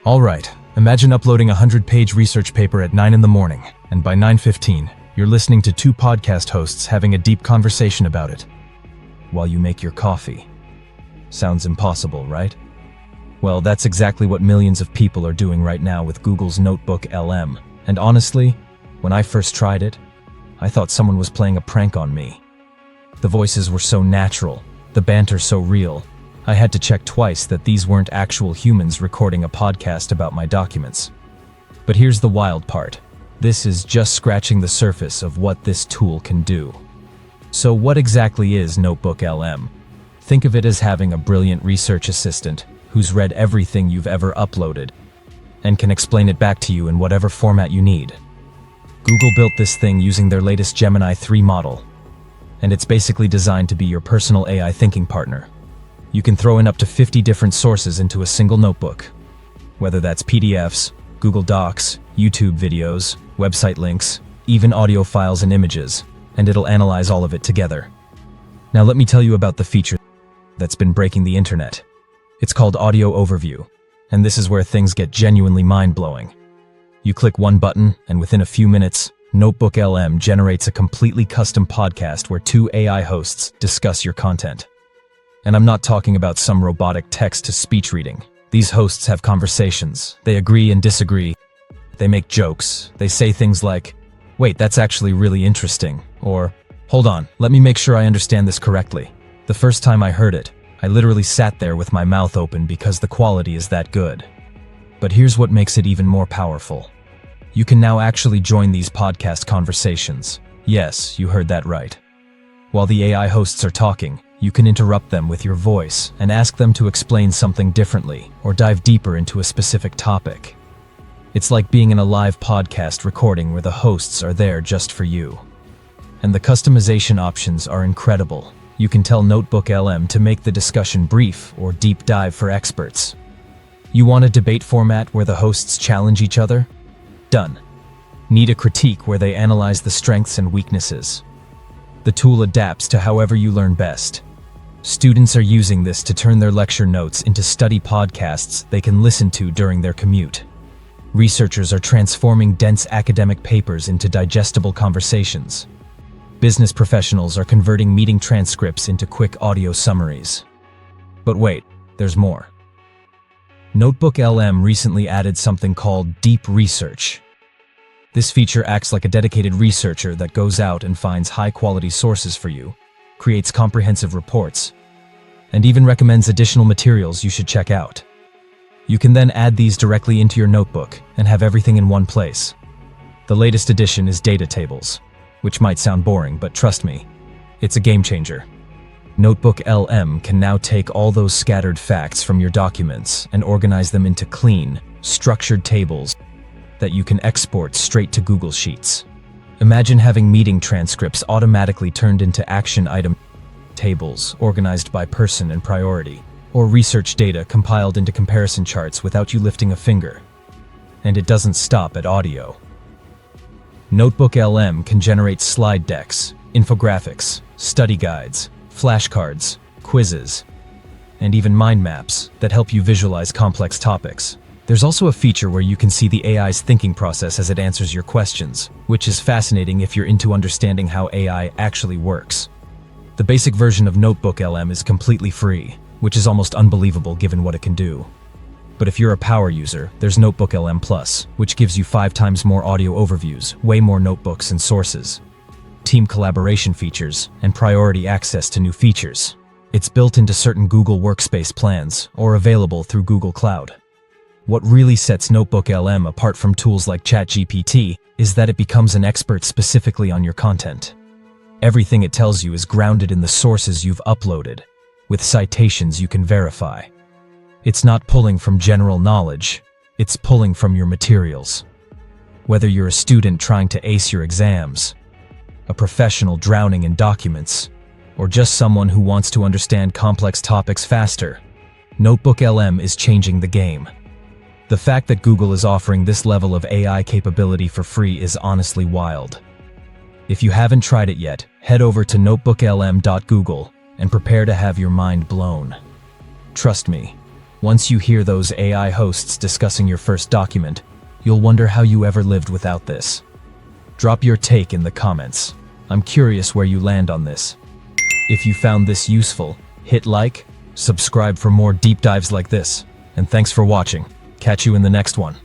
Alright, imagine uploading a 100-page research paper at 9 in the morning, and by 9:15, you're listening to two podcast hosts having a deep conversation about it while you make your coffee. Sounds impossible, right? Well, that's exactly what millions of people are doing right now with Google's NotebookLM. And honestly, when I first tried it, I thought someone was playing a prank on me. The voices were so natural, the banter so real, I had to check twice that these weren't actual humans recording a podcast about my documents. But here's the wild part. This is just scratching the surface of what this tool can do. So what exactly is NotebookLM? Think of it as having a brilliant research assistant who's read everything you've ever uploaded and can explain it back to you in whatever format you need. Google built this thing using their latest Gemini 3 model, and it's basically designed to be your personal AI thinking partner. You can throw in up to 50 different sources into a single notebook, whether that's PDFs, Google Docs, YouTube videos, website links, even audio files and images, and it'll analyze all of it together. Now let me tell you about the feature that's been breaking the internet. It's called Audio Overview, and this is where things get genuinely mind-blowing. You click one button, and within a few minutes, NotebookLM generates a completely custom podcast where two AI hosts discuss your content. And I'm not talking about some robotic text-to-speech reading. These hosts have conversations. They agree and disagree. They make jokes. They say things like, "Wait, that's actually really interesting," or "Hold on, let me make sure I understand this correctly." The first time I heard it, I literally sat there with my mouth open because the quality is that good. But here's what makes it even more powerful. You can now actually join these podcast conversations. Yes, you heard that right. While the AI hosts are talking, you can interrupt them with your voice and ask them to explain something differently or dive deeper into a specific topic. It's like being in a live podcast recording where the hosts are there just for you. And the customization options are incredible. You can tell NotebookLM to make the discussion brief or deep dive for experts. You want a debate format where the hosts challenge each other? Done. Need a critique where they analyze the strengths and weaknesses? The tool adapts to however you learn best. Students are using this to turn their lecture notes into study podcasts they can listen to during their commute. Researchers are transforming dense academic papers into digestible conversations. Business professionals are converting meeting transcripts into quick audio summaries. But wait, there's more. NotebookLM recently added something called Deep Research. This feature acts like a dedicated researcher that goes out and finds high-quality sources for you, creates comprehensive reports, and even recommends additional materials you should check out. You can then add these directly into your notebook and have everything in one place. The latest addition is data tables, which might sound boring, but trust me, it's a game changer. NotebookLM can now take all those scattered facts from your documents and organize them into clean, structured tables that you can export straight to Google Sheets. Imagine having meeting transcripts automatically turned into action item tables organized by person and priority, or research data compiled into comparison charts without you lifting a finger. And it doesn't stop at audio. NotebookLM can generate slide decks, infographics, study guides, flashcards, quizzes, and even mind maps that help you visualize complex topics. There's also a feature where you can see the AI's thinking process as it answers your questions, which is fascinating if you're into understanding how AI actually works. The basic version of NotebookLM is completely free, which is almost unbelievable given what it can do. But if you're a power user, there's NotebookLM Plus, which gives you 5 times more audio overviews, way more notebooks and sources, team collaboration features, and priority access to new features. It's built into certain Google Workspace plans or available through Google Cloud. What really sets NotebookLM apart from tools like ChatGPT is that it becomes an expert specifically on your content. Everything it tells you is grounded in the sources you've uploaded, with citations you can verify. It's not pulling from general knowledge, it's pulling from your materials. Whether you're a student trying to ace your exams, a professional drowning in documents, or just someone who wants to understand complex topics faster, NotebookLM is changing the game. The fact that Google is offering this level of AI capability for free is honestly wild. If you haven't tried it yet, head over to notebooklm.google and prepare to have your mind blown. Trust me, Once you hear those AI hosts discussing your first document, you'll wonder how you ever lived without this. Drop your take in the comments. I'm curious where you land on this. If you found this useful, hit like, subscribe for more deep dives like this, and thanks for watching. Catch you in the next one.